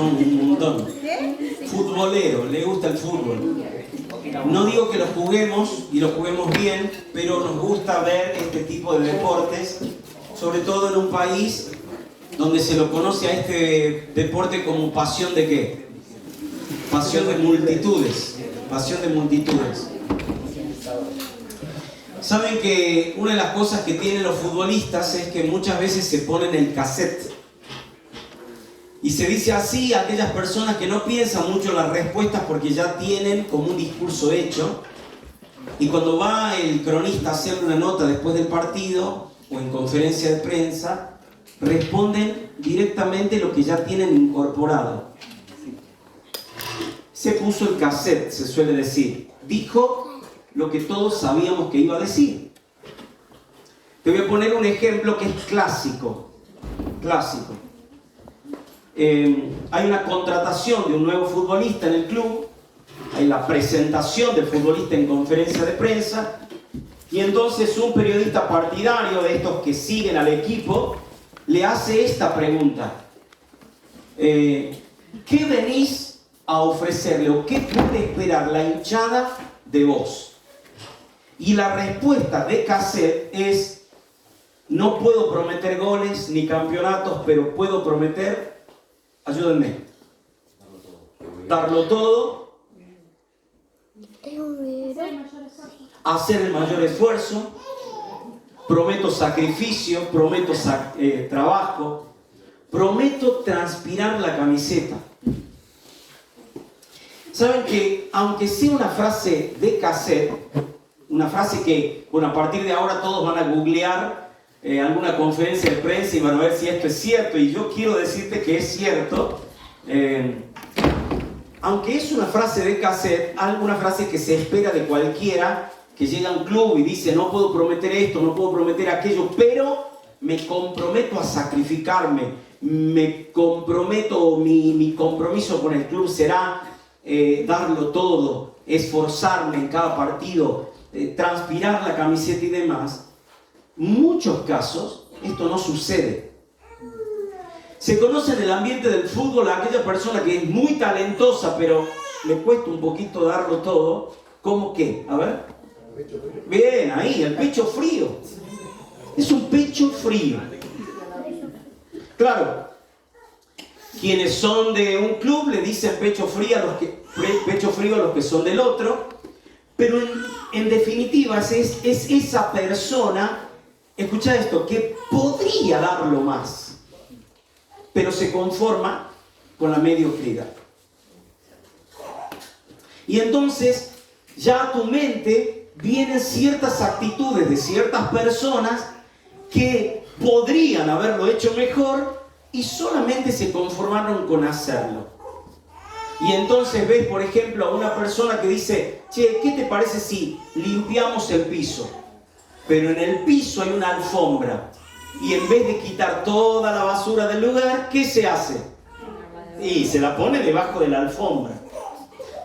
son un montón. Futbolero, le gusta el fútbol. No digo que lo juguemos y lo juguemos bien, pero nos gusta ver este tipo de deportes, sobre todo en un país donde se lo conoce a este deporte como pasión de ¿qué? Pasión de multitudes. Pasión de multitudes. Saben que una de las cosas que tienen los futbolistas es que muchas veces se ponen el cassette. Y se dice así a aquellas personas que no piensan mucho las respuestas porque ya tienen como un discurso hecho. Y cuando va el cronista a hacer una nota después del partido o en conferencia de prensa, responden directamente lo que ya tienen incorporado. Se puso el cassette, se suele decir. Dijo lo que todos sabíamos que iba a decir. Te voy a poner un ejemplo que es clásico. Clásico. Hay una contratación de un nuevo futbolista en el club, hay la presentación del futbolista en conferencia de prensa, y entonces un periodista partidario de estos que siguen al equipo le hace esta pregunta: ¿qué venís a ofrecerle o qué puede esperar la hinchada de vos? Y la respuesta de Cassette es: no puedo prometer goles ni campeonatos, pero puedo prometer, ayúdenme, darlo todo, hacer el mayor esfuerzo, prometo sacrificio, prometo trabajo, prometo transpirar la camiseta. Saben que aunque sea una frase de Cassette, una frase que, bueno, a partir de ahora todos van a googlear alguna conferencia de prensa y van a ver si esto es cierto, y yo quiero decirte que es cierto. Aunque es una frase de Cassette, alguna frase que se espera de cualquiera que llega a un club y dice: no puedo prometer esto, no puedo prometer aquello, pero me comprometo a sacrificarme, me comprometo, mi compromiso con el club será darlo todo, esforzarme en cada partido, transpirar la camiseta y demás. Muchos casos esto no sucede. Se conoce en el ambiente del fútbol a aquella persona que es muy talentosa, pero le cuesta un poquito darlo todo. ¿Cómo qué? A ver. Bien, ahí, el pecho frío. Es un pecho frío. Claro, quienes son de un club le dicen pecho frío a los que son del otro, pero en definitiva es esa persona, escucha esto, que podría darlo más, pero se conforma con la mediocridad. Y entonces ya a tu mente vienen ciertas actitudes de ciertas personas que podrían haberlo hecho mejor y solamente se conformaron con hacerlo. Y entonces ves, por ejemplo, a una persona que dice: che, ¿qué te parece si limpiamos el piso? Pero en el piso hay una alfombra. Y en vez de quitar toda la basura del lugar, ¿qué se hace? Y se la pone debajo de la alfombra.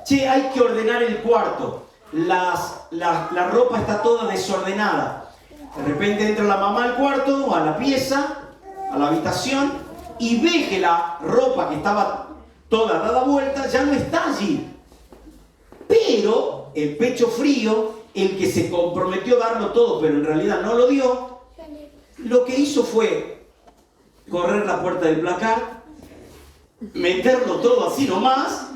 Che, hay que ordenar el cuarto. La ropa está toda desordenada. De repente entra la mamá al cuarto, a la pieza, a la habitación, y ve que la ropa que estaba toda dada vuelta ya no está allí. Pero el pecho frío, el que se comprometió a darlo todo, pero en realidad no lo dio, lo que hizo fue correr la puerta del placar, meterlo todo así nomás.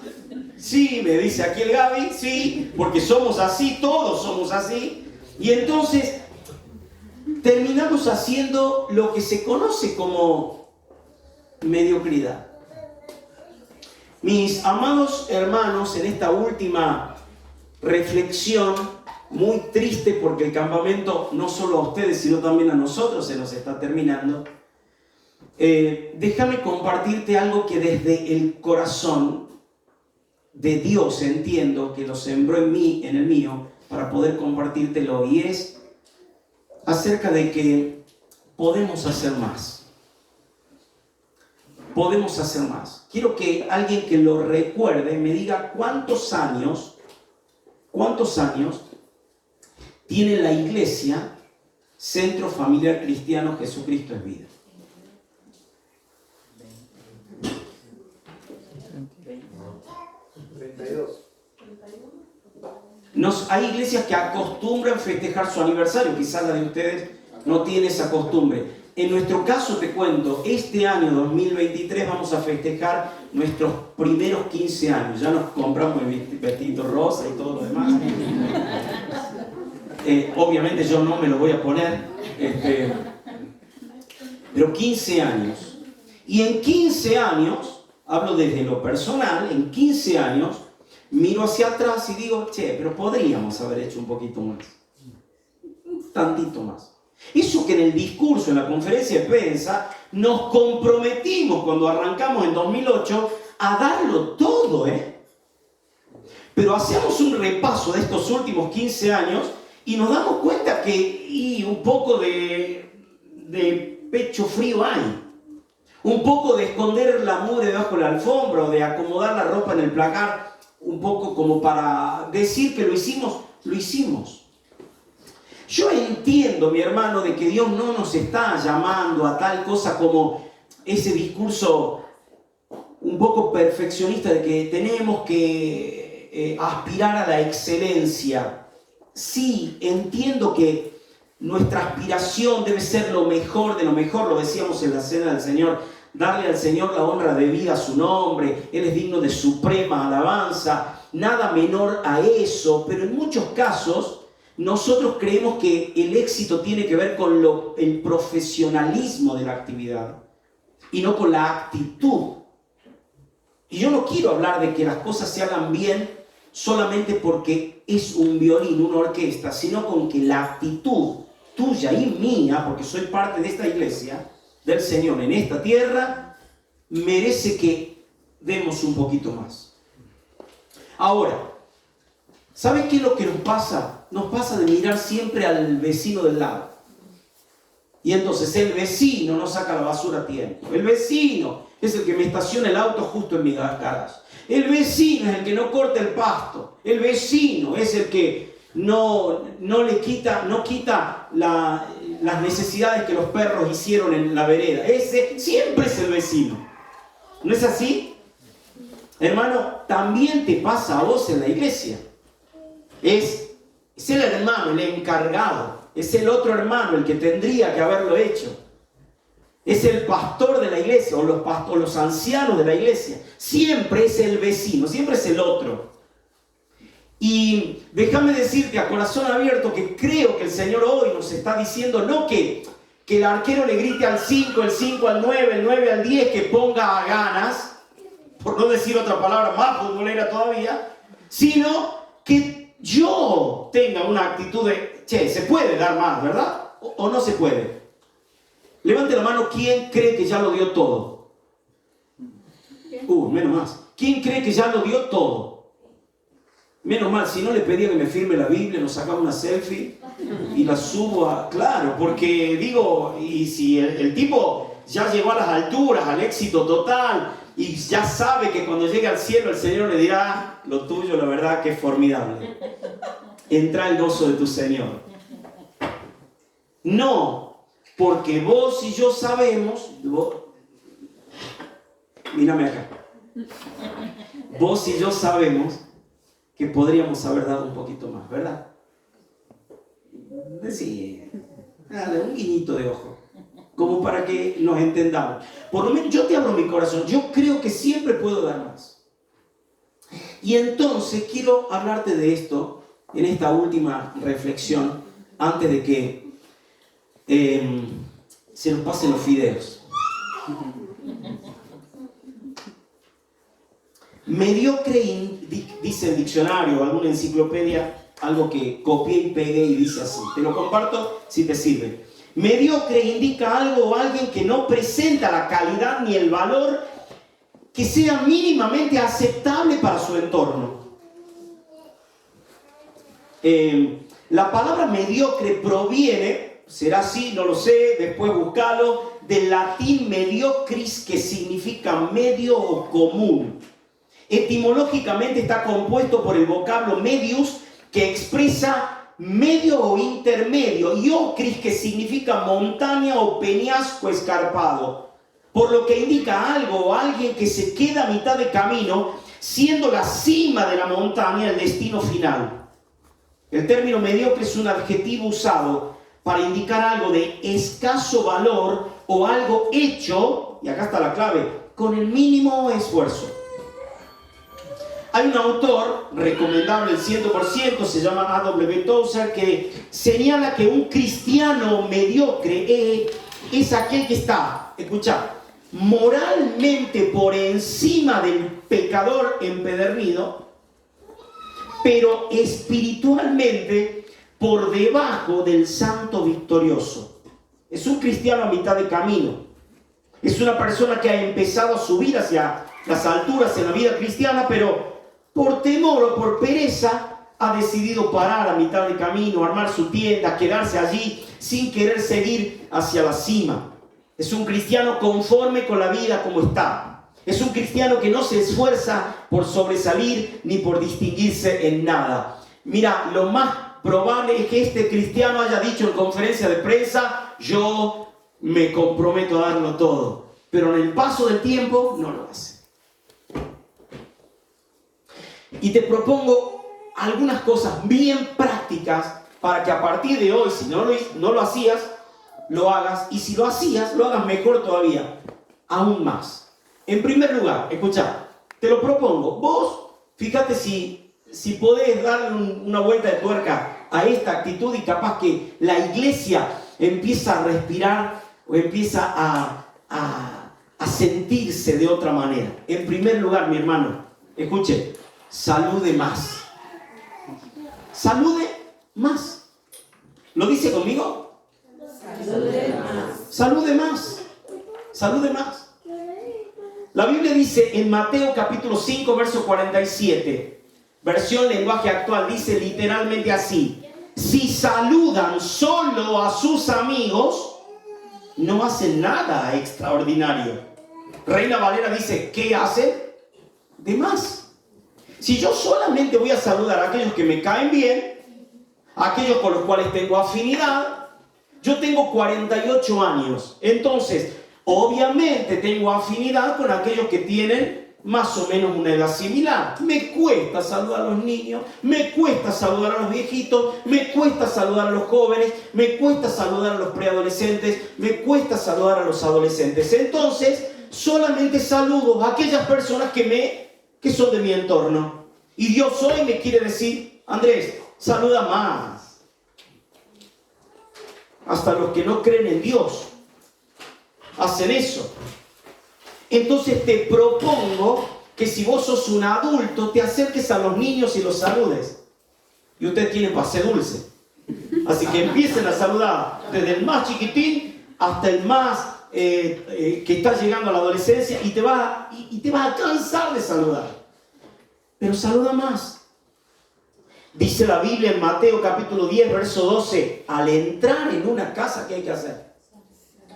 Sí, me dice aquí el Gaby, sí, porque somos así, todos somos así. Y entonces terminamos haciendo lo que se conoce como mediocridad. Mis amados hermanos, en esta última reflexión, muy triste porque el campamento no solo a ustedes, sino también a nosotros se nos está terminando, déjame compartirte algo que desde el corazón de Dios entiendo que lo sembró en mí, en el mío, para poder compartírtelo, y es acerca de que podemos hacer más. Podemos hacer más. Quiero que alguien que lo recuerde me diga cuántos años tiene la iglesia Centro Familiar Cristiano Jesucristo es Vida. Hay iglesias que acostumbran festejar su aniversario, quizás la de ustedes no tiene esa costumbre. En nuestro caso, te cuento, este año 2023 vamos a festejar nuestros primeros 15 años. Ya nos compramos el vestido rosa y todo lo demás. Obviamente yo no me lo voy a poner, pero 15 años. Y en 15 años, hablo desde lo personal, en 15 años, miro hacia atrás y digo, pero podríamos haber hecho un poquito más. Un tantito más. Eso que en el discurso, en la conferencia de prensa, nos comprometimos cuando arrancamos en 2008 a darlo todo, Pero hacemos un repaso de estos últimos 15 años y nos damos cuenta que un poco de pecho frío hay. Un poco de esconder la mugre debajo de la alfombra o de acomodar la ropa en el placar, un poco como para decir que lo hicimos. Yo entiendo, mi hermano, de que Dios no nos está llamando a tal cosa como ese discurso un poco perfeccionista de que tenemos que aspirar a la excelencia. Sí, entiendo que nuestra aspiración debe ser lo mejor de lo mejor, lo decíamos en la cena del Señor, darle al Señor la honra debida a su nombre, Él es digno de suprema alabanza, nada menor a eso, pero en muchos casos nosotros creemos que el éxito tiene que ver con el profesionalismo de la actividad y no con la actitud. Y yo no quiero hablar de que las cosas se hagan bien solamente porque es un violín, una orquesta, sino con que la actitud tuya y mía, porque soy parte de esta iglesia del Señor en esta tierra, merece que demos un poquito más. Ahora, ¿saben qué es lo que nos pasa? Nos pasa de mirar siempre al vecino del lado. Y entonces el vecino no saca la basura a tiempo. El vecino es el que me estaciona el auto justo en mi garage. El vecino es el que no corta el pasto. El vecino es el que no quita las necesidades que los perros hicieron en la vereda. Ese siempre es el vecino. ¿No es así? Hermano, también te pasa a vos en la iglesia. Es el hermano, el encargado. Es el otro hermano, el que tendría que haberlo hecho. Es el pastor de la iglesia o los ancianos de la iglesia. Siempre es el vecino, siempre es el otro. Y déjame decirte a corazón abierto que creo que el Señor hoy nos está diciendo no que el arquero le grite al 5, el 5 al 9, el 9 al 10, que ponga a ganas, por no decir otra palabra más futbolera todavía, sino que yo tenga una actitud de, se puede dar más, ¿verdad? ¿O no se puede? Levante la mano, ¿quién cree que ya lo dio todo? Menos más. ¿Quién cree que ya lo dio todo? Menos mal, si no le pedía que me firme la Biblia, nos sacaba una selfie y la subo a... Claro, porque digo, y si el tipo ya llegó a las alturas, al éxito total, y ya sabe que cuando llegue al cielo el Señor le dirá, lo tuyo la verdad que es formidable. Entra el gozo de tu Señor. No, porque vos y yo sabemos, mírame acá, vos y yo sabemos que podríamos haber dado un poquito más, ¿verdad? Sí, dale un guiñito de ojo, como para que nos entendamos. Por lo menos yo te abro mi corazón, yo creo que siempre puedo dar más. Y entonces quiero hablarte de esto en esta última reflexión, antes de que se nos pasen los fideos. Mediocre, dice el diccionario o alguna enciclopedia, algo que copié y pegué y dice así. Te lo comparto si te sirve. Mediocre indica algo o alguien que no presenta la calidad ni el valor que sea mínimamente aceptable para su entorno. La palabra mediocre proviene, será así, no lo sé, después búscalo, del latín mediocris, que significa medio o común. Etimológicamente está compuesto por el vocablo medius, que expresa medio o intermedio, y ocris, que significa montaña o peñasco escarpado, por lo que indica algo o alguien que se queda a mitad de camino siendo la cima de la montaña el destino final. El término mediocre es un adjetivo usado para indicar algo de escaso valor o algo hecho, y acá está la clave, con el mínimo esfuerzo. Hay un autor recomendable el 100%, se llama A.W. Tozer, que señala que un cristiano mediocre es aquel que está, escucha, moralmente por encima del pecador empedernido, pero espiritualmente por debajo del santo victorioso. Es un cristiano a mitad de camino. Es una persona que ha empezado a subir hacia las alturas en la vida cristiana, pero por temor o por pereza ha decidido parar a mitad de camino, armar su tienda, quedarse allí sin querer seguir hacia la cima. Es un cristiano conforme con la vida como está. Es un cristiano que no se esfuerza por sobresalir ni por distinguirse en nada. Mira, lo más probable es que este cristiano haya dicho en conferencia de prensa: yo me comprometo a darlo todo. Pero en el paso del tiempo no lo hace. Y te propongo algunas cosas bien prácticas para que a partir de hoy, si no lo hacías, lo hagas. Y si lo hacías, lo hagas mejor todavía. Aún más. En primer lugar, escucha, te lo propongo. Vos, fíjate si podés darle una vuelta de tuerca a esta actitud y capaz que la iglesia empieza a respirar o empieza a sentirse de otra manera. En primer lugar, mi hermano, escuche, salude más. Salude más. ¿Lo dice conmigo? Salude más. Salude más. Salude más. La Biblia dice en Mateo capítulo 5, verso 47, versión lenguaje actual, dice literalmente así: si saludan solo a sus amigos, no hacen nada extraordinario. Reina Valera dice, ¿qué hacen? De más. Si yo solamente voy a saludar a aquellos que me caen bien, a aquellos con los cuales tengo afinidad, yo tengo 48 años, entonces obviamente tengo afinidad con aquellos que tienen más o menos una edad similar. Me cuesta saludar a los niños, me cuesta saludar a los viejitos, me cuesta saludar a los jóvenes, me cuesta saludar a los preadolescentes, me cuesta saludar a los adolescentes. Entonces, solamente saludo a aquellas personas que son de mi entorno. Y Dios hoy me quiere decir: Andrés, saluda más. Hasta los que no creen en Dios hacen eso. Entonces te propongo que si vos sos un adulto, te acerques a los niños y los saludes. Y usted tiene pase dulce. Así que empiecen a saludar desde el más chiquitín hasta el más que está llegando a la adolescencia, y te vas a cansar de saludar. Pero saluda más. Dice la Biblia en Mateo capítulo 10, verso 12, al entrar en una casa, ¿qué hay que hacer?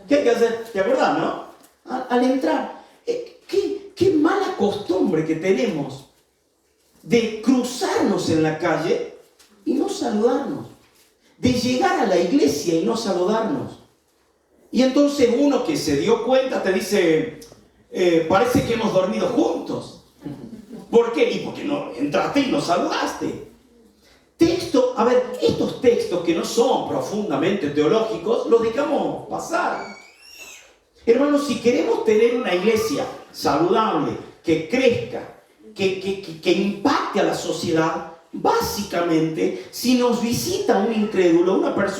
¿Qué hay que hacer? ¿Te acordás, no? Al entrar. Qué mala costumbre que tenemos de cruzarnos en la calle y no saludarnos. De llegar a la iglesia y no saludarnos. Y entonces uno que se dio cuenta te dice, parece que hemos dormido juntos. ¿Por qué? Y porque no entraste y no saludaste. Estos textos que no son profundamente teológicos, los dejamos pasar. Hermanos, si queremos tener una iglesia saludable, que crezca, que impacte a la sociedad, básicamente, si nos visita un incrédulo,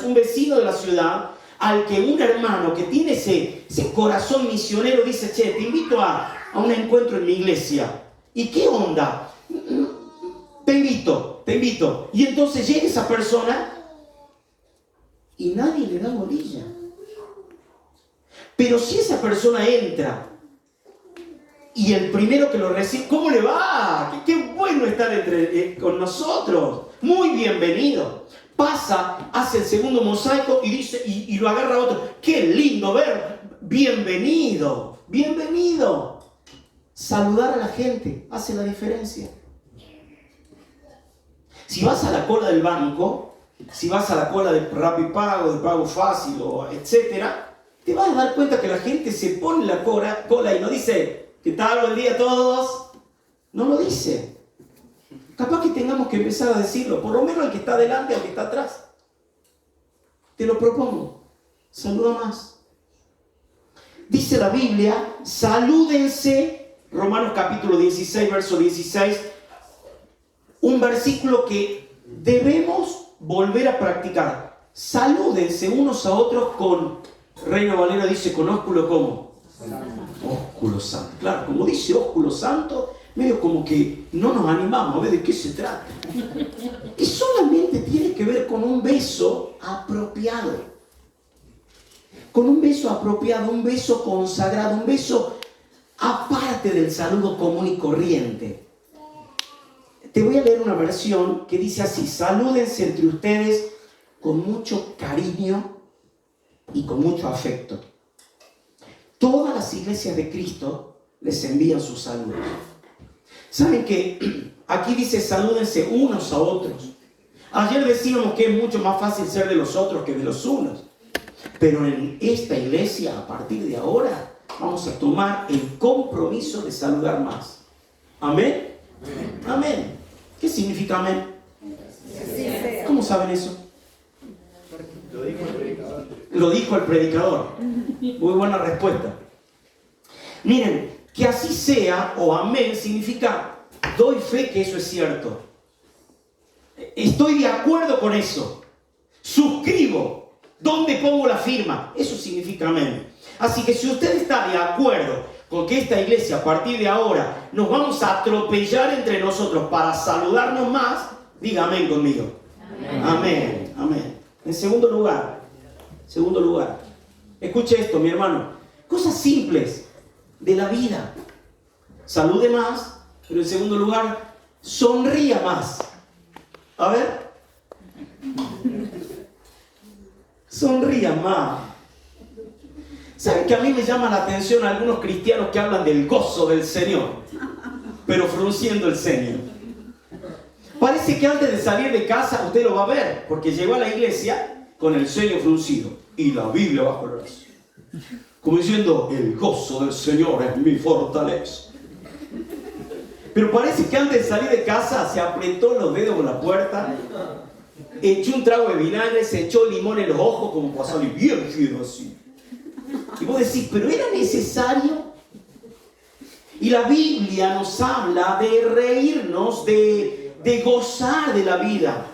un vecino de la ciudad, al que un hermano que tiene ese corazón misionero dice, che, te invito a un encuentro en mi iglesia. ¿Y qué onda? Te invito. Y entonces llega esa persona y nadie le da bolilla. Pero si esa persona entra y el primero que lo recibe, ¿cómo le va? Qué bueno estar con nosotros. Muy bienvenido. Pasa, hace el segundo mosaico y dice, y lo agarra a otro. Qué lindo ver. Bienvenido. Saludar a la gente hace la diferencia. Si vas a la cola del banco, si vas a la cola de Rapipago, de Pago Fácil, etcétera, te vas a dar cuenta que la gente se pone en la cola y no dice, ¿qué tal? Buen día a todos. No lo dice. Capaz que tengamos que empezar a decirlo, por lo menos al que está delante, al que está atrás. Te lo propongo. Saluda más. Dice la Biblia, salúdense, Romanos capítulo 16, verso 16, un versículo que debemos volver a practicar. Salúdense unos a otros con, Reina Valera dice, con ósculo ¿cómo? Ósculo santo. Claro, como dice ósculo santo, medio como que no nos animamos a ver de qué se trata. Y solamente tiene que ver con un beso apropiado. Con un beso apropiado, un beso consagrado, un beso aparte del saludo común y corriente. Te voy a leer una versión que dice así: salúdense entre ustedes con mucho cariño y con mucho afecto. Todas las iglesias de Cristo les envían sus saludos. ¿Saben que aquí dice salúdense unos a otros? Ayer decíamos que es mucho más fácil ser de los otros que de los unos. Pero en esta iglesia, a partir de ahora, vamos a tomar el compromiso de saludar más. ¿Amén? Amén. ¿Qué significa amén? ¿Cómo saben eso? Lo dijo el predicador. Lo dijo el predicador. Muy buena respuesta. Miren, que así sea o amén significa doy fe que eso es cierto. Estoy de acuerdo con eso. Suscribo. ¿Dónde pongo la firma? Eso significa amén. Así que si usted está de acuerdo con que esta iglesia a partir de ahora nos vamos a atropellar entre nosotros para saludarnos más, diga amén conmigo. Amén. Amén. Amén. En segundo lugar, escuche esto, mi hermano. Cosas simples de la vida. Salude más, pero en segundo lugar, sonría más. A ver. Sonría más. ¿Saben que a mí me llama la atención algunos cristianos que hablan del gozo del Señor, pero frunciendo el ceño? Parece que antes de salir de casa usted lo va a ver, porque llegó a la iglesia con el ceño fruncido y la Biblia bajo el brazo, como diciendo, el gozo del Señor es mi fortaleza. Pero parece que antes de salir de casa se apretó los dedos con la puerta, echó un trago de vinagre, se echó limón en los ojos como para salir bien fiero así. Y vos decís, ¿pero era necesario? Y la Biblia nos habla de reírnos, de gozar de la vida.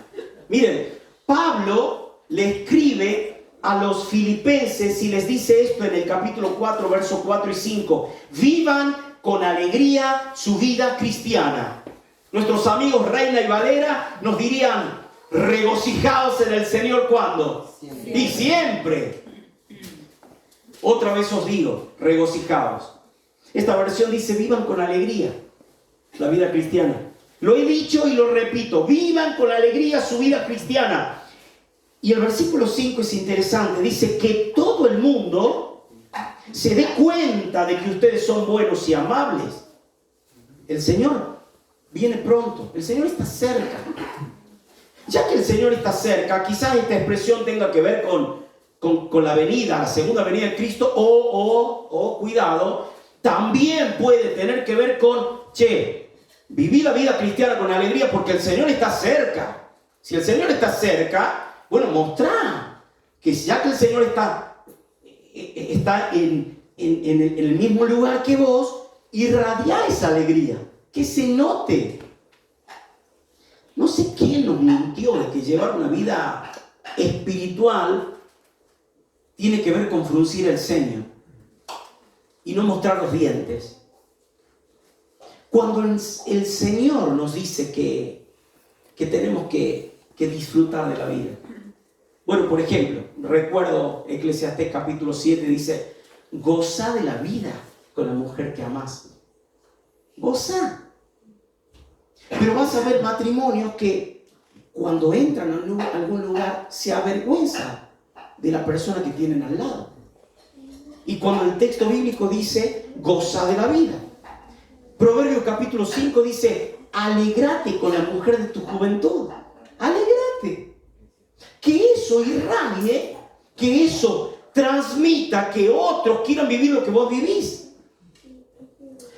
Miren, Pablo le escribe a los filipenses y les dice esto en el capítulo 4, versos 4 y 5. Vivan con alegría su vida cristiana. Nuestros amigos Reina y Valera nos dirían, regocijaos en el Señor, ¿cuándo? Siempre. Y siempre. Otra vez os digo, regocijaos. Esta versión dice, vivan con alegría la vida cristiana. Lo he dicho y lo repito, vivan con alegría su vida cristiana. Y el versículo 5 es interesante, dice que todo el mundo se dé cuenta de que ustedes son buenos y amables. El Señor viene pronto, el Señor está cerca. Ya que el Señor está cerca, quizás esta expresión tenga que ver con la venida, la segunda venida de Cristo, o cuidado, también puede tener que ver con, viví la vida cristiana con alegría porque el Señor está cerca. Si el Señor está cerca, bueno, mostrá que ya que el Señor está en el mismo lugar que vos, irradiá esa alegría, que se note. No sé quién nos mintió de que llevar una vida espiritual tiene que ver con fruncir el ceño y no mostrar los dientes. Cuando el Señor nos dice que tenemos que disfrutar de la vida. Bueno, por ejemplo, recuerdo Eclesiastés capítulo 7, dice, goza de la vida con la mujer que amás. Goza. Pero vas a ver matrimonios que cuando entran a algún lugar se avergüenzan de la persona que tienen al lado. Y cuando el texto bíblico dice, goza de la vida. Proverbios capítulo 5 dice, alégrate con la mujer de tu juventud. Alégrate. Que eso irradie, que eso transmita, que otros quieran vivir lo que vos vivís.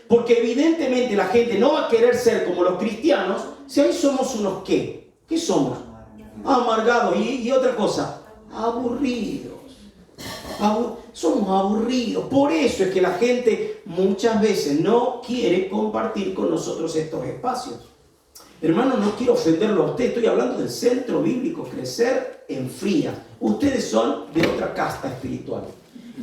Porque evidentemente la gente no va a querer ser como los cristianos si ahí somos unos ¿qué? ¿Qué somos? Amargados. Y otra cosa, aburridos. Somos aburridos. Por eso es que la gente muchas veces no quiere compartir con nosotros estos espacios. Hermano, no quiero ofenderlo a usted. Estoy hablando del centro bíblico Crecer en Fría. Ustedes son de otra casta espiritual.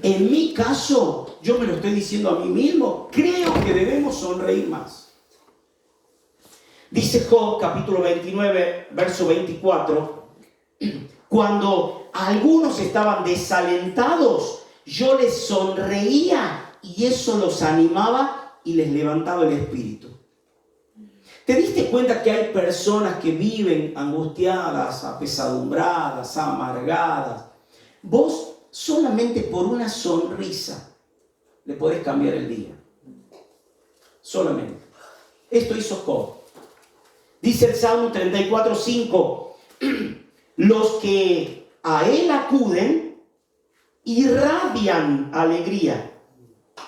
En mi caso, yo me lo estoy diciendo a mí mismo, creo que debemos sonreír más. Dice Job, capítulo 29, verso 24, cuando algunos estaban desalentados, yo les sonreía y eso los animaba y les levantaba el espíritu. ¿Te diste cuenta que hay personas que viven angustiadas, apesadumbradas, amargadas? Vos solamente por una sonrisa le podés cambiar el día. Solamente. Esto hizo Job. Dice el Salmo 34:5, los que a él acuden irradian alegría.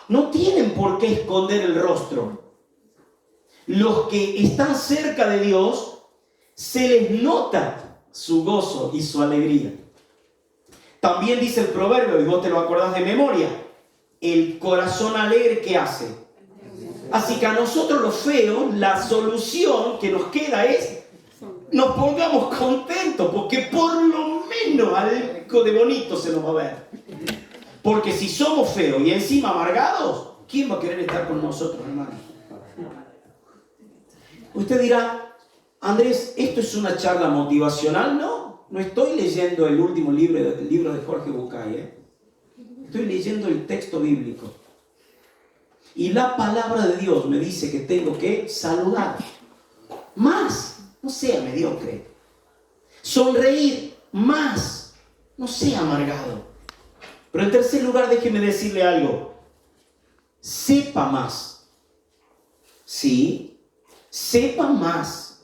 No tienen por qué esconder el rostro. Los que están cerca de Dios, se les nota su gozo y su alegría. También dice el proverbio, y vos te lo acordás de memoria, el corazón alegre, ¿qué hace? Así que a nosotros los feos, la solución que nos queda es nos pongamos contentos, porque por lo menos algo de bonito se nos va a ver. Porque si somos feos y encima amargados, ¿quién va a querer estar con nosotros, hermano? Usted dirá, Andrés, ¿esto es una charla motivacional? No estoy leyendo el último libro de Jorge Bucay, Estoy leyendo el texto bíblico. Y la palabra de Dios me dice que tengo que saludar. Más, no sea mediocre. Sonreír, más, no sea amargado. Pero en tercer lugar, déjeme decirle algo. Sepa más. Sí, sepa más.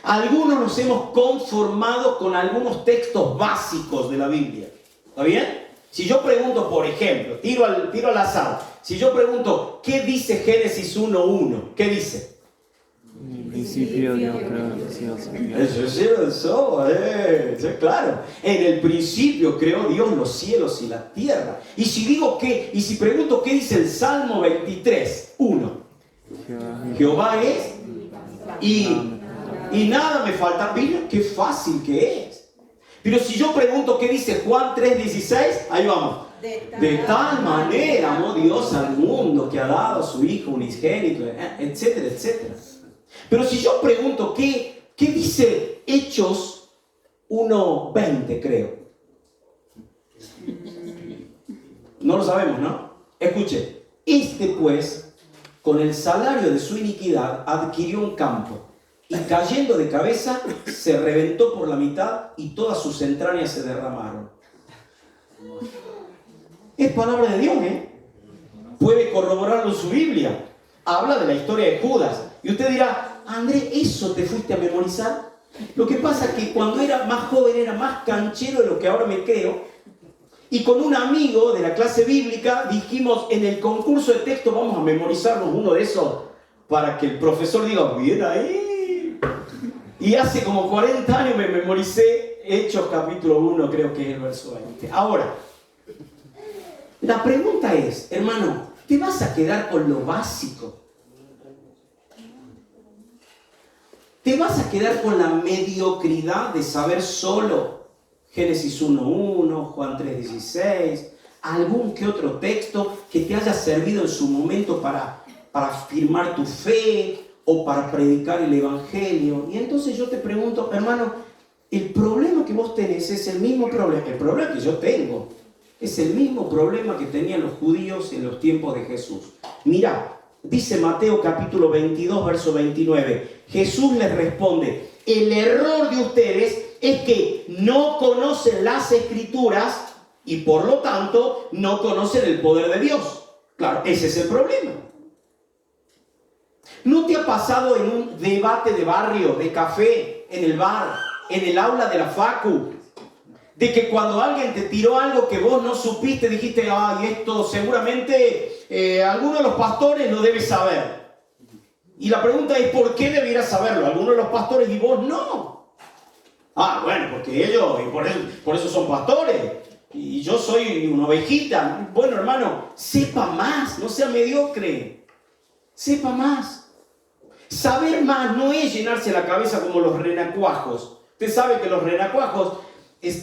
Algunos nos hemos conformado con algunos textos básicos de la Biblia. ¿Está bien? Si yo pregunto, por ejemplo, tiro al azar. Si yo pregunto, ¿qué dice Génesis 1:1? ¿Qué dice? En el principio Dios creó los cielos y la tierra. Eso, claro. En el principio creó Dios los cielos y la tierra. Y si pregunto, ¿qué dice el Salmo 23:1? Jehová es y nada me falta. Mira qué fácil que es. Pero si yo pregunto qué dice Juan 3:16, ahí vamos. De tal manera amó Dios al mundo que ha dado a su Hijo unigénito, etcétera, etcétera. Pero si yo pregunto qué dice Hechos 1:20, creo. No lo sabemos, ¿no? Escuche. Pues, con el salario de su iniquidad, adquirió un campo. Y cayendo de cabeza, se reventó por la mitad y todas sus entrañas se derramaron. Es palabra de Dios, Puede corroborarlo en su Biblia. Habla de la historia de Judas. Y usted dirá, Andrés, ¿eso te fuiste a memorizar? Lo que pasa es que cuando era más joven era más canchero de lo que ahora me creo. Y con un amigo de la clase bíblica dijimos, en el concurso de texto vamos a memorizarnos uno de esos para que el profesor diga, bien ahí. Y hace como 40 años me memoricé Hechos capítulo 1, creo que es el verso 20. Ahora, la pregunta es, hermano, ¿te vas a quedar con lo básico? ¿Te vas a quedar con la mediocridad de saber solo Génesis 1:1, Juan 3:16, algún que otro texto que te haya servido en su momento para afirmar tu fe o para predicar el evangelio? Y entonces yo te pregunto, hermano, el problema que vos tenés es el mismo problema, el problema que yo tengo, es el mismo problema que tenían los judíos en los tiempos de Jesús. Mira, dice Mateo capítulo 22, verso 29, Jesús les responde, el error de ustedes es que no conocen las Escrituras y por lo tanto no conocen el poder de Dios. Claro, ese es el problema. ¿No te ha pasado en un debate de barrio, de café, en el bar, en el aula de la facu, De que cuando alguien te tiró algo que vos no supiste, dijiste, ay, esto seguramente alguno de los pastores lo debe saber. Y la pregunta es, ¿por qué debiera saberlo? Algunos de los pastores y vos no. Ah, bueno, porque ellos, y por eso son pastores. Y yo soy una ovejita. Bueno, hermano, sepa más, no sea mediocre. Sepa más. Saber más no es llenarse la cabeza como los renacuajos. Usted sabe que los renacuajos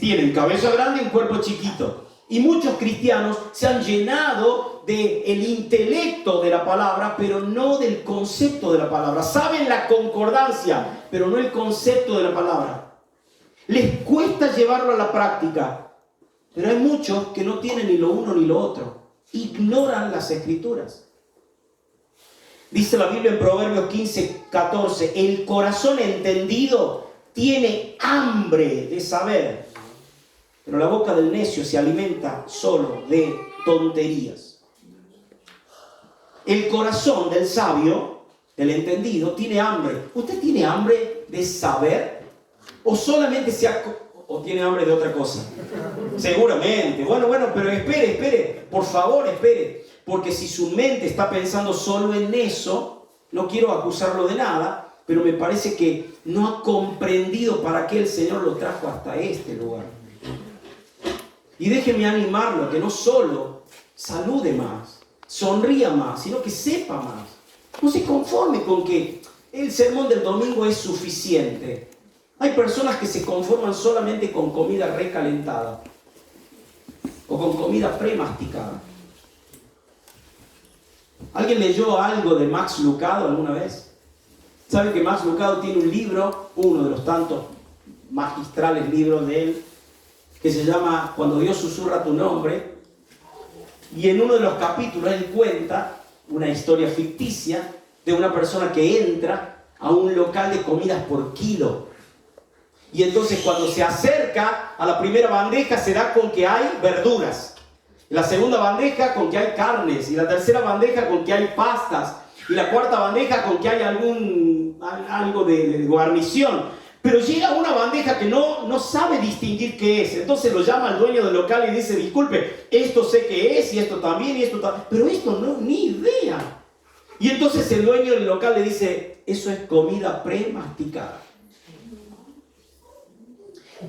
tienen cabeza grande y un cuerpo chiquito. Y muchos cristianos se han llenado del intelecto de la palabra, pero no del concepto de la palabra. Saben la concordancia, pero no el concepto de la palabra. Les cuesta llevarlo a la práctica. Pero hay muchos que no tienen ni lo uno ni lo otro. Ignoran las Escrituras. Dice la Biblia en Proverbios 15:14, el corazón entendido tiene hambre de saber, pero la boca del necio se alimenta solo de tonterías. El corazón del sabio, del entendido, tiene hambre. ¿Usted tiene hambre de saber? ¿O solamente o tiene hambre de otra cosa? Seguramente. Bueno, pero espere, por favor, espere. Porque si su mente está pensando solo en eso, no quiero acusarlo de nada, pero me parece que no ha comprendido para qué el Señor lo trajo hasta este lugar. Y déjeme animarlo, que no solo salude más, sonría más, sino que sepa más. No se conforme con que el sermón del domingo es suficiente. Hay personas que se conforman solamente con comida recalentada o con comida premasticada. ¿Alguien leyó algo de Max Lucado alguna vez? ¿Sabe que Max Lucado tiene un libro, uno de los tantos magistrales libros de él, que se llama Cuando Dios susurra tu nombre? Y en uno de los capítulos él cuenta una historia ficticia de una persona que entra a un local de comidas por kilo. Y entonces cuando se acerca a la primera bandeja se da con que hay verduras. La segunda bandeja con que hay carnes. Y la tercera bandeja con que hay pastas. Y la cuarta bandeja con que hay algo de guarnición. Pero llega una bandeja que no sabe distinguir qué es. Entonces lo llama al dueño del local y dice, disculpe, esto sé qué es y esto también y esto también. Pero esto no, ni idea. Y entonces el dueño del local le dice, eso es comida premasticada.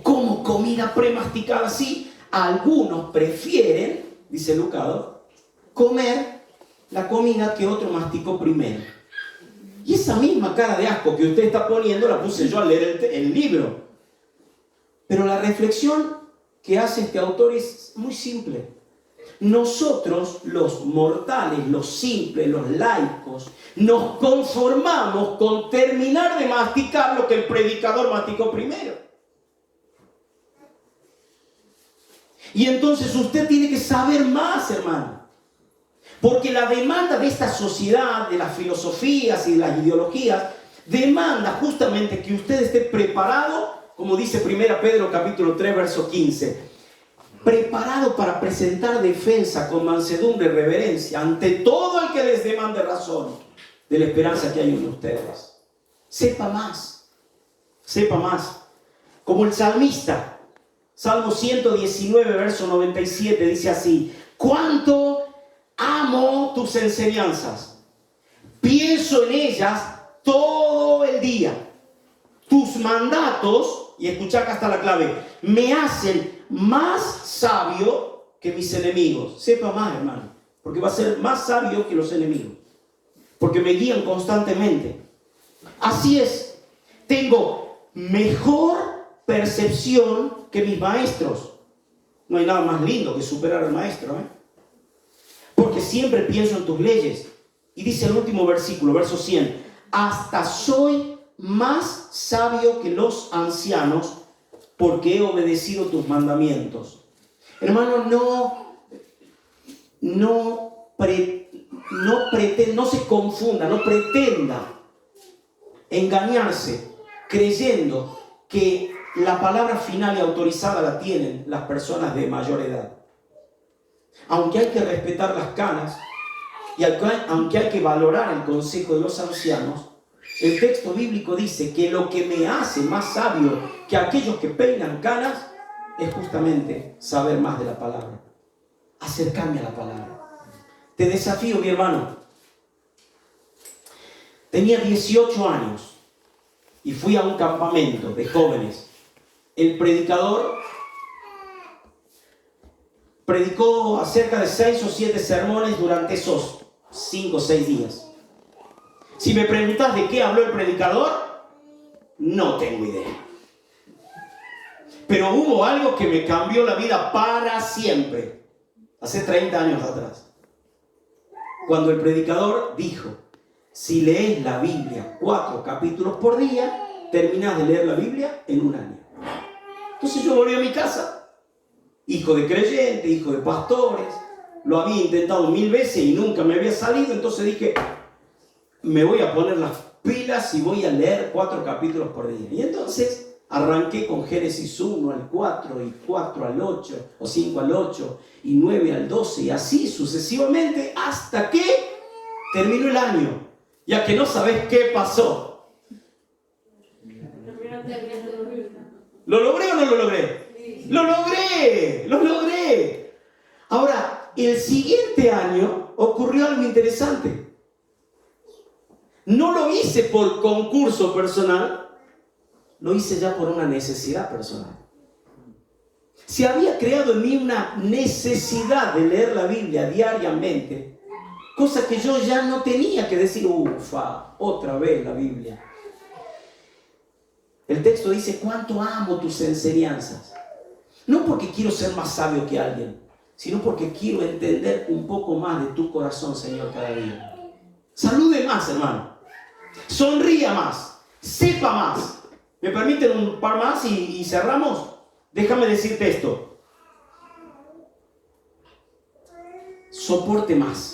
¿Cómo comida premasticada? Sí, algunos prefieren, dice Lucado, comer la comida que otro masticó primero. Y esa misma cara de asco que usted está poniendo la puse yo al leer el libro. Pero la reflexión que hace este autor es muy simple. Nosotros, los mortales, los simples, los laicos, nos conformamos con terminar de masticar lo que el predicador masticó primero. Y entonces usted tiene que saber más, hermano. Porque la demanda de esta sociedad, de las filosofías y de las ideologías, demanda justamente que usted esté preparado, como dice 1 Pedro capítulo 3, verso 15, preparado para presentar defensa con mansedumbre y reverencia ante todo el que les demande razón de la esperanza que hay en ustedes. Sepa más, sepa más. Como el salmista, Salmo 119, verso 97, dice así, ¿cuánto amo tus enseñanzas? Pienso en ellas todo el día. Tus mandatos, y escuchá acá está la clave, me hacen más sabio que mis enemigos. Sepa más, hermano, porque va a ser más sabio que los enemigos, porque me guían constantemente. Así es, tengo mejor percepción que mis maestros. No hay nada más lindo que superar al maestro, porque siempre pienso en tus leyes. Y dice el último versículo, verso 100, hasta soy más sabio que los ancianos porque he obedecido tus mandamientos. Hermano, no se confunda, no pretenda engañarse creyendo que la palabra final y autorizada la tienen las personas de mayor edad. Aunque hay que respetar las canas y aunque hay que valorar el consejo de los ancianos, el texto bíblico dice que lo que me hace más sabio que aquellos que peinan canas es justamente saber más de la palabra. Acercarme a la palabra. Te desafío, mi hermano. Tenía 18 años y fui a un campamento de jóvenes. El predicador predicó acerca de 6 o 7 sermones durante esos 5 o 6 días. Si me preguntas de qué habló el predicador, no tengo idea. Pero hubo algo que me cambió la vida para siempre. Hace 30 años atrás. Cuando el predicador dijo, si lees la Biblia 4 capítulos por día, terminás de leer la Biblia en un año. Entonces yo volví a mi casa, hijo de creyente, hijo de pastores, lo había intentado 1000 veces y nunca me había salido, entonces dije, me voy a poner las pilas y voy a leer 4 capítulos por día. Y entonces arranqué con Génesis 1 al 4, y 4 al 8, o 5 al 8, y 9 al 12, y así sucesivamente, hasta que terminó el año. Ya que no sabes qué pasó. ¿Lo logré o no lo logré? ¡Lo logré! ¡Lo logré! Ahora, el siguiente año ocurrió algo interesante. No lo hice por concurso personal, lo hice ya por una necesidad personal. Se había creado en mí una necesidad de leer la Biblia diariamente, cosa que yo ya no tenía que decir, ufa, otra vez la Biblia. El texto dice, cuánto amo tus enseñanzas. No porque quiero ser más sabio que alguien, sino porque quiero entender un poco más de tu corazón, Señor, cada día. Salude más, hermano. Sonría más. Sepa más. ¿Me permiten un par más y cerramos? Déjame decirte esto. Soporte más.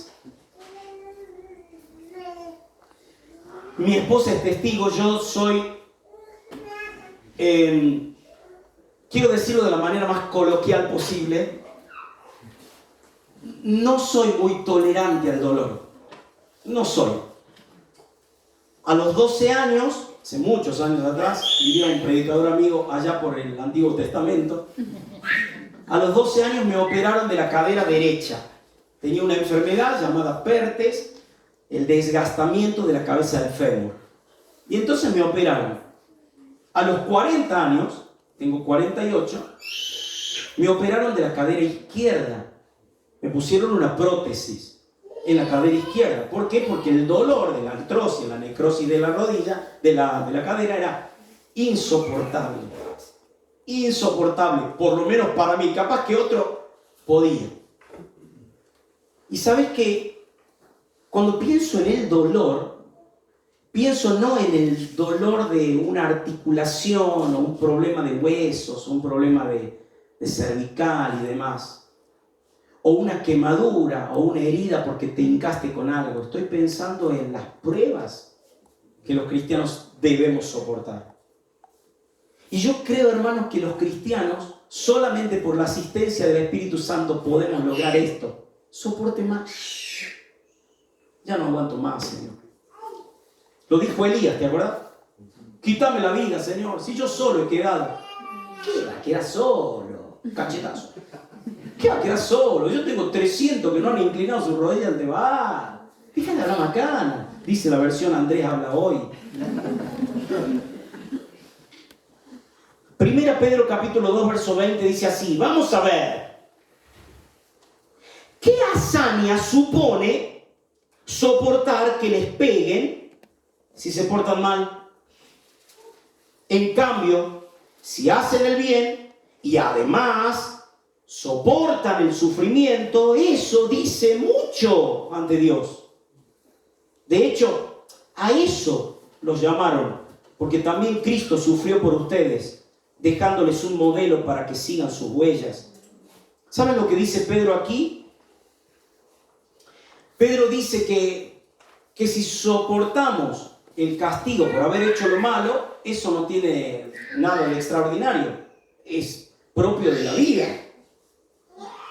Mi esposa es testigo, yo soy, quiero decirlo de la manera más coloquial posible, no soy muy tolerante al dolor. No soy. A los 12 años, hace muchos años atrás, vivía un predicador amigo allá por el Antiguo Testamento. A los 12 años me operaron de la cadera derecha. Tenía una enfermedad llamada Pertes, el desgastamiento de la cabeza del fémur. Y entonces me operaron. A los 40 años, tengo 48, me operaron de la cadera izquierda. Me pusieron una prótesis en la cadera izquierda. ¿Por qué? Porque el dolor de la artrosis, la necrosis de la rodilla, de la cadera, era insoportable. Insoportable, por lo menos para mí. Capaz que otro podía. Y sabes que cuando pienso en el dolor, pienso no en el dolor de una articulación o un problema de huesos, o un problema de cervical y demás, o una quemadura o una herida porque te hincaste con algo. Estoy pensando en las pruebas que los cristianos debemos soportar. Y yo creo, hermanos, que los cristianos, solamente por la asistencia del Espíritu Santo, podemos lograr esto. Soporte más. Ya no aguanto más, Señor. Lo dijo Elías, ¿te acuerdas? Quítame la vida, Señor, si yo solo he quedado. ¿Qué va a quedar solo? Cachetazo. ¿Qué va a quedar solo? Yo tengo 300 que no han inclinado sus rodillas ante Baal. Fíjate la macana, dice la versión Andrés habla hoy. Primera Pedro capítulo 2 verso 20 dice así, vamos a ver. ¿Qué hazaña supone soportar que les peguen si se portan mal? En cambio, si hacen el bien y además soportan el sufrimiento, eso dice mucho ante Dios. De hecho, a eso los llamaron, porque también Cristo sufrió por ustedes, dejándoles un modelo para que sigan sus huellas. ¿Saben lo que dice Pedro aquí? Pedro dice que si soportamos el castigo por haber hecho lo malo, eso no tiene nada de extraordinario, es propio de la vida.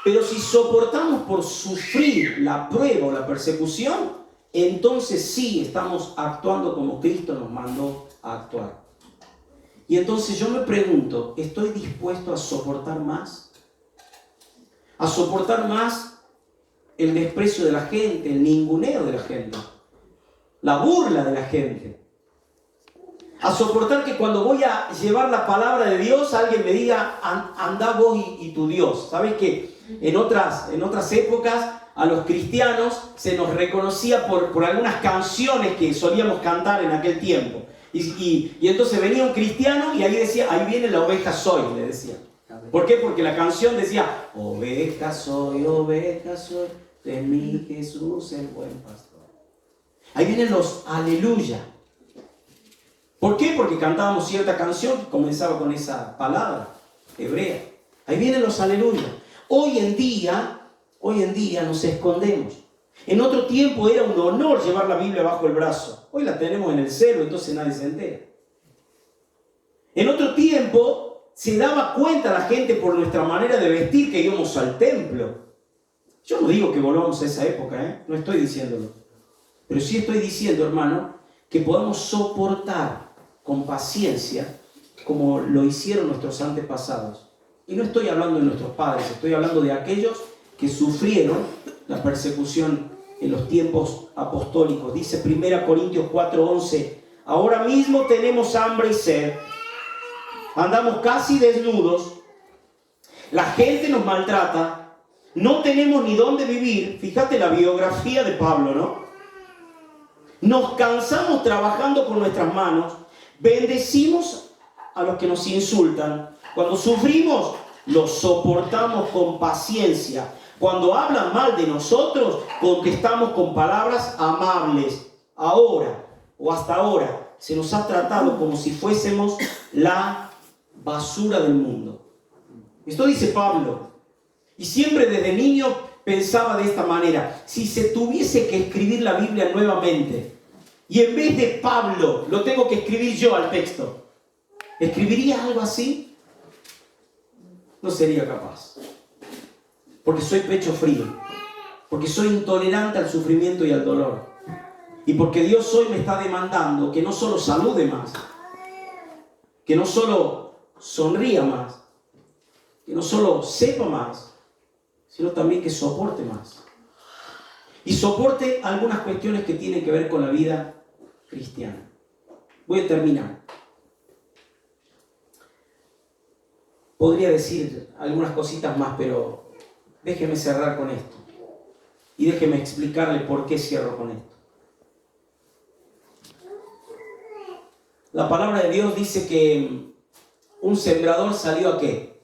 Pero si soportamos por sufrir la prueba o la persecución, entonces sí estamos actuando como Cristo nos mandó a actuar. Y entonces yo me pregunto, ¿estoy dispuesto a soportar más? A soportar más el desprecio de la gente, el ninguneo de la gente, la burla de la gente. A soportar que cuando voy a llevar la palabra de Dios, alguien me diga, anda vos y tu Dios. ¿Sabes que en otras épocas a los cristianos se nos reconocía por algunas canciones que solíamos cantar en aquel tiempo? Y entonces venía un cristiano y ahí decía, ahí viene la oveja soy, le decía. ¿Por qué? Porque la canción decía, oveja soy, de mí Jesús el buen pastor. Ahí vienen los aleluya. ¿Por qué? Porque cantábamos cierta canción que comenzaba con esa palabra hebrea. Ahí vienen los aleluya. Hoy en día nos escondemos. En otro tiempo era un honor llevar la Biblia bajo el brazo. Hoy la tenemos en el celo, entonces nadie se entera. En otro tiempo se daba cuenta la gente por nuestra manera de vestir que íbamos al templo. Yo no digo que volvamos a esa época, no estoy diciéndolo. Pero sí estoy diciendo, hermano, que podamos soportar con paciencia como lo hicieron nuestros antepasados. Y no estoy hablando de nuestros padres, estoy hablando de aquellos que sufrieron la persecución en los tiempos apostólicos. Dice 1 Corintios 4:11, ahora mismo tenemos hambre y sed, andamos casi desnudos, la gente nos maltrata, no tenemos ni dónde vivir. Fíjate la biografía de Pablo, ¿no? Nos cansamos trabajando con nuestras manos, bendecimos a los que nos insultan. Cuando sufrimos, lo soportamos con paciencia. Cuando hablan mal de nosotros, contestamos con palabras amables. Ahora, o hasta ahora, se nos ha tratado como si fuésemos la basura del mundo. Esto dice Pablo. Y siempre desde niño pensaba de esta manera: si se tuviese que escribir la Biblia nuevamente, y en vez de Pablo lo tengo que escribir yo al texto, ¿escribiría algo así? No sería capaz. Porque soy pecho frío. Porque soy intolerante al sufrimiento y al dolor. Y porque Dios hoy me está demandando que no solo salude más, que no solo sonría más, que no solo sepa más, sino también que soporte más. Y soporte algunas cuestiones que tienen que ver con la vida cristiana. Voy a terminar. Podría decir algunas cositas más, pero déjeme cerrar con esto. Y déjeme explicarle por qué cierro con esto. La palabra de Dios dice que un sembrador salió ¿a qué?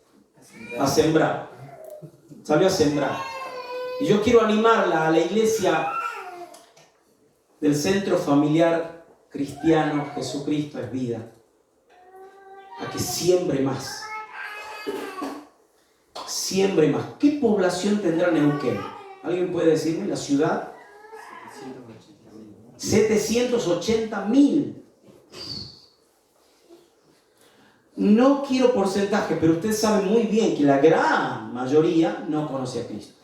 A sembrar. Salió a sembrar. Y yo quiero animarla a la iglesia del Centro Familiar Cristiano Jesucristo es Vida, a que siembre más. Siembre más. ¿Qué población tendrá Neuquén? ¿Alguien puede decirme? ¿La ciudad? 780.000. No quiero porcentaje, pero usted sabe muy bien que la gran mayoría no conoce a Cristo.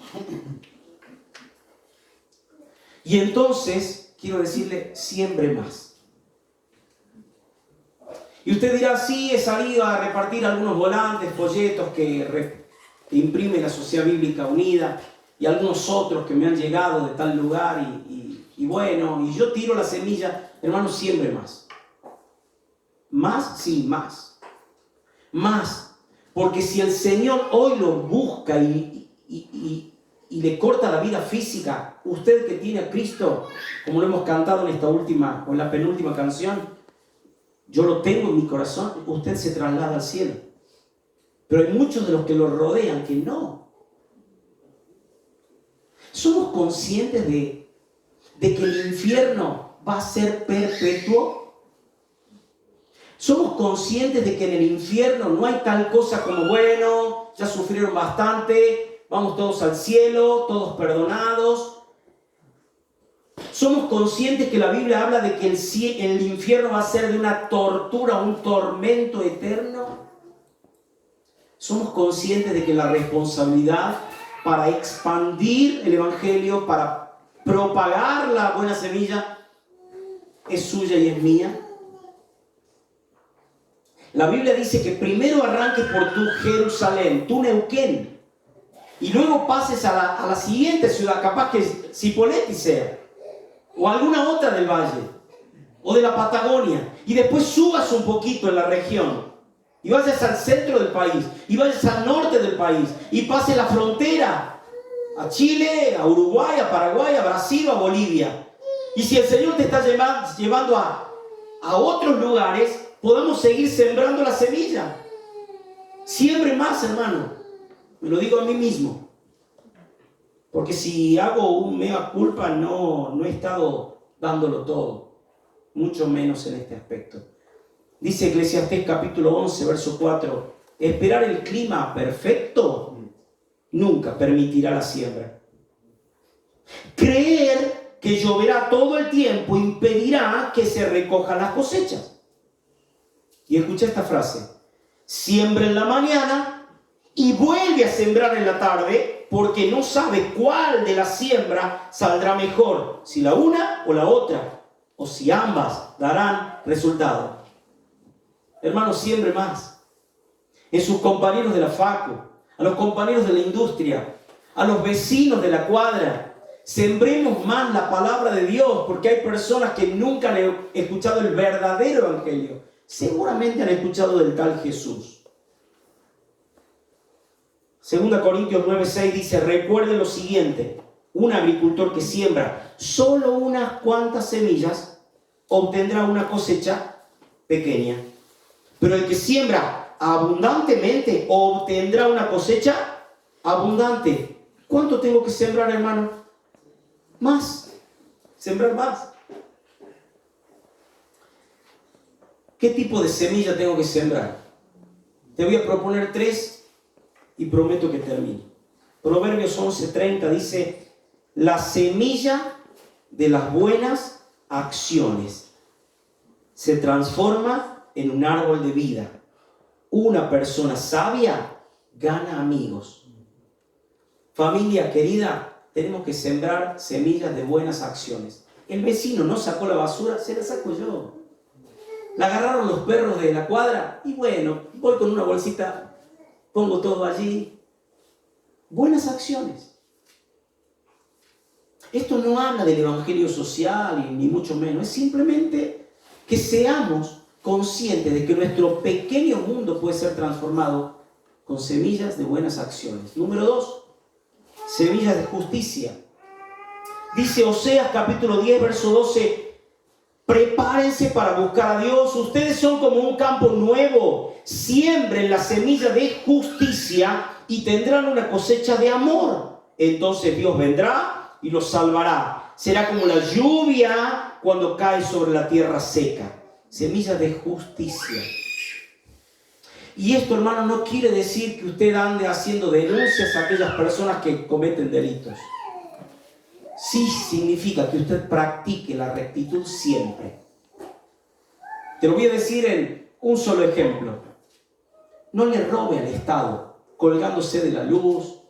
Y entonces, quiero decirle, siembre más. Y usted dirá, sí, he salido a repartir algunos volantes, folletos que imprime la Sociedad Bíblica Unida y algunos otros que me han llegado de tal lugar y bueno, y yo tiro la semilla. Hermano, siembre más. Más, sí, más. Más, porque si el Señor hoy lo busca y le corta la vida física, usted que tiene a Cristo, como lo hemos cantado en esta última o en la penúltima canción, yo lo tengo en mi corazón, usted se traslada al cielo. Pero hay muchos de los que lo rodean que no. ¿Somos conscientes de que el infierno va a ser perpetuo? ¿Somos conscientes de que en el infierno no hay tal cosa como, bueno, ya sufrieron bastante, vamos todos al cielo, todos perdonados? ¿Somos conscientes que la Biblia habla de que el infierno va a ser de una tortura, un tormento eterno? ¿Somos conscientes de que la responsabilidad para expandir el Evangelio, para propagar la buena semilla, es suya y es mía? La Biblia dice que primero arranques por tu Jerusalén, tu Neuquén, y luego pases a la siguiente ciudad, capaz que Cipolletti sea, o alguna otra del valle, o de la Patagonia, y después subas un poquito en la región, y vayas al centro del país, y vayas al norte del país, y pases la frontera a Chile, a Uruguay, a Paraguay, a Brasil o a Bolivia. Y si el Señor te está llevando a otros lugares, podemos seguir sembrando la semilla. Siembre más, hermano. Me lo digo a mí mismo. Porque si hago un mea culpa, no he estado dándolo todo. Mucho menos en este aspecto. Dice Eclesiastés capítulo 11, verso 4. Esperar el clima perfecto nunca permitirá la siembra. Creer que lloverá todo el tiempo impedirá que se recojan las cosechas. Y escucha esta frase: siembra en la mañana y vuelve a sembrar en la tarde, porque no sabe cuál de la siembra saldrá mejor, si la una o la otra, o si ambas darán resultado. Hermanos, siembre más. En sus compañeros de la facu, a los compañeros de la industria, a los vecinos de la cuadra. Sembremos más la palabra de Dios, porque hay personas que nunca han escuchado el verdadero evangelio. Seguramente han escuchado del tal Jesús. 2 Corintios 9:6 dice: recuerden lo siguiente, un agricultor que siembra solo unas cuantas semillas obtendrá una cosecha pequeña, pero el que siembra abundantemente obtendrá una cosecha abundante. ¿Cuánto tengo que sembrar, hermano? Más. Sembrar más. ¿Qué tipo de semilla tengo que sembrar? Te voy a proponer 3 y prometo que termine. Proverbios 11:30 dice: la semilla de las buenas acciones se transforma en un árbol de vida. Una persona sabia gana amigos. Familia querida, tenemos que sembrar semillas de buenas acciones. El vecino no sacó la basura, se la saco yo. La agarraron los perros de la cuadra y bueno, voy con una bolsita, pongo todo allí. Buenas acciones. Esto no habla del evangelio social ni mucho menos, es simplemente que seamos conscientes de que nuestro pequeño mundo puede ser transformado con semillas de buenas acciones. Número 2, semillas de justicia. Dice Oseas capítulo 10, verso 12: prepárense para buscar a Dios. Ustedes son como un campo nuevo. Siembren la semilla de justicia y tendrán una cosecha de amor. Entonces Dios vendrá y los salvará. Será como la lluvia cuando cae sobre la tierra seca. Semillas de justicia. Y esto, hermano, no quiere decir que usted ande haciendo denuncias a aquellas personas que cometen delitos. Sí significa que usted practique la rectitud siempre. Te lo voy a decir en un solo ejemplo. No le robe al Estado colgándose de la luz,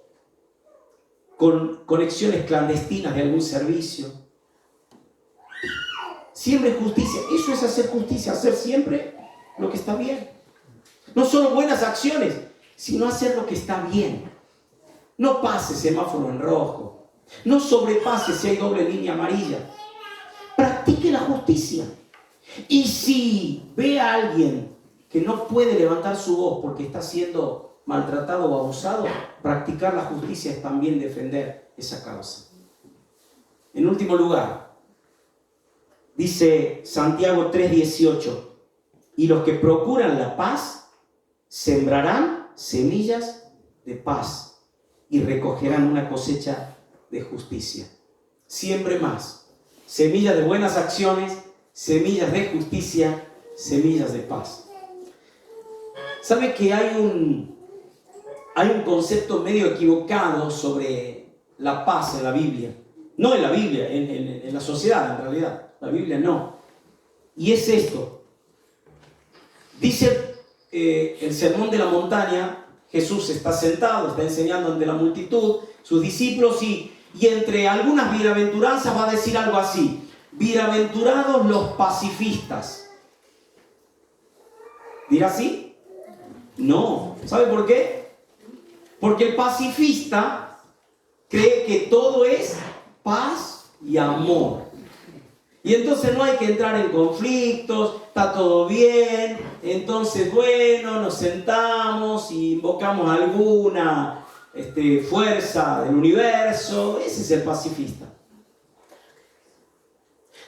con conexiones clandestinas de algún servicio. Siempre justicia. Eso es hacer justicia, hacer siempre lo que está bien. No solo buenas acciones, sino hacer lo que está bien. No pase semáforo en rojo. No sobrepase si hay doble línea amarilla. Practique la justicia. Y si ve a alguien que no puede levantar su voz porque está siendo maltratado o abusado, practicar la justicia es también defender esa causa. En último lugar, dice Santiago 3:18: y los que procuran la paz sembrarán semillas de paz y recogerán una cosecha de justicia. Siembre más. Semillas de buenas acciones, semillas de justicia, semillas de paz. ¿Sabe que hay un concepto medio equivocado sobre la paz en la Biblia? No en la Biblia, en la sociedad en realidad. La Biblia no. Y es esto. Dice el Sermón de la Montaña, Jesús está sentado, está enseñando ante la multitud, sus discípulos, y entre algunas bienaventuranzas va a decir algo así: bienaventurados los pacifistas. ¿Dirá sí? No. ¿Sabe por qué? Porque el pacifista cree que todo es paz y amor. Y entonces no hay que entrar en conflictos, está todo bien, entonces bueno, nos sentamos y invocamos alguna fuerza del universo. Ese es el pacifista.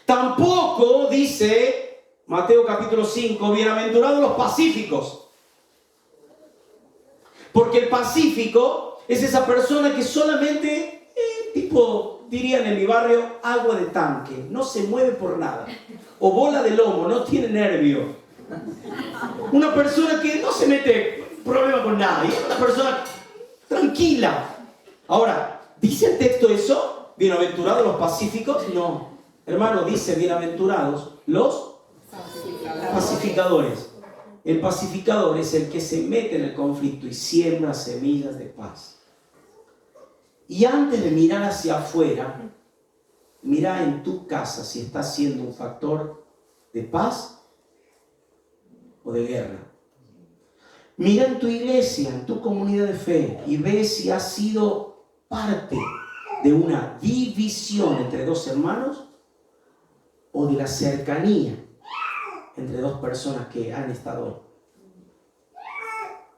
Tampoco dice Mateo capítulo 5, bienaventurados los pacíficos. Porque el pacífico es esa persona que solamente, dirían en mi barrio, agua de tanque, no se mueve por nada. O bola de lomo, no tiene nervio. Una persona que no se mete problema con nada. Y es una persona tranquila. Ahora, ¿dice el texto eso? ¿Bienaventurados los pacíficos? No. Hermano, dice bienaventurados los pacificadores. El pacificador es el que se mete en el conflicto y siembra semillas de paz. Y antes de mirar hacia afuera, mira en tu casa si estás siendo un factor de paz o de guerra. Mira en tu iglesia, en tu comunidad de fe, y ve si has sido parte de una división entre dos hermanos o de la cercanía entre dos personas que han estado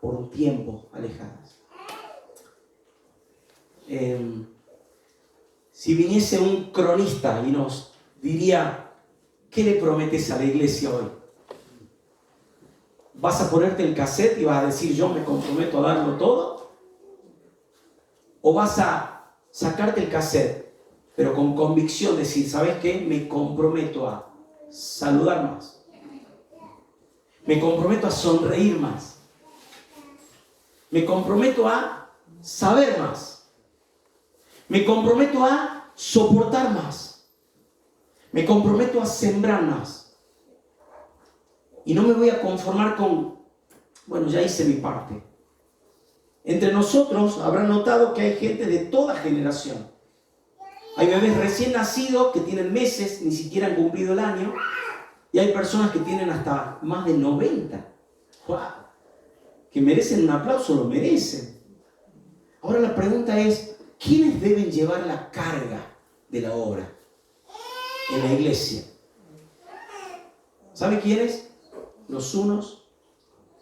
por un tiempo alejadas. Si viniese un cronista y nos diría, ¿qué le prometes a la iglesia hoy? ¿Vas a ponerte el cassette y vas a decir, yo me comprometo a darlo todo? ¿O vas a sacarte el cassette, pero con convicción decir, ¿sabes qué? Me comprometo a saludar más. Me comprometo a sonreír más. Me comprometo a saber más. Me comprometo a soportar más. Me comprometo a sembrar más. Y no me voy a conformar con, bueno, ya hice mi parte. Entre nosotros habrán notado que hay gente de toda generación. Hay bebés recién nacidos que tienen meses, ni siquiera han cumplido el año. Y hay personas que tienen hasta más de 90. ¡Wow! Que merecen un aplauso, lo merecen. Ahora la pregunta es, ¿quiénes deben llevar la carga de la obra en la iglesia? ¿Sabe quiénes? Los unos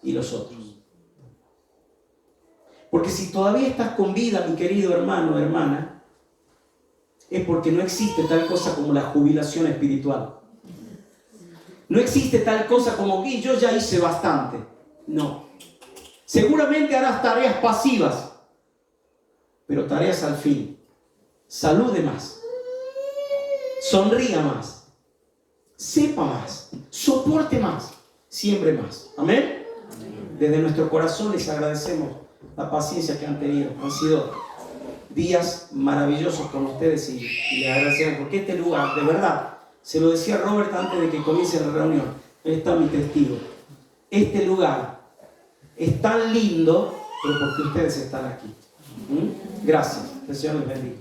y los otros. Porque si todavía estás con vida, mi querido hermano o hermana, es porque no existe tal cosa como la jubilación espiritual. No existe tal cosa como que yo ya hice bastante. No. Seguramente harás tareas pasivas, pero tareas al fin. Salude más. Sonría más. Sepa más. Soporte más. Siembre más. ¿Amén? Desde nuestro corazón les agradecemos la paciencia que han tenido. Han sido días maravillosos con ustedes y les agradecemos porque este lugar, de verdad, se lo decía Robert antes de que comience la reunión, él está mi testigo. Este lugar es tan lindo, pero porque ustedes están aquí. Gracias. Que el Señor les bendiga.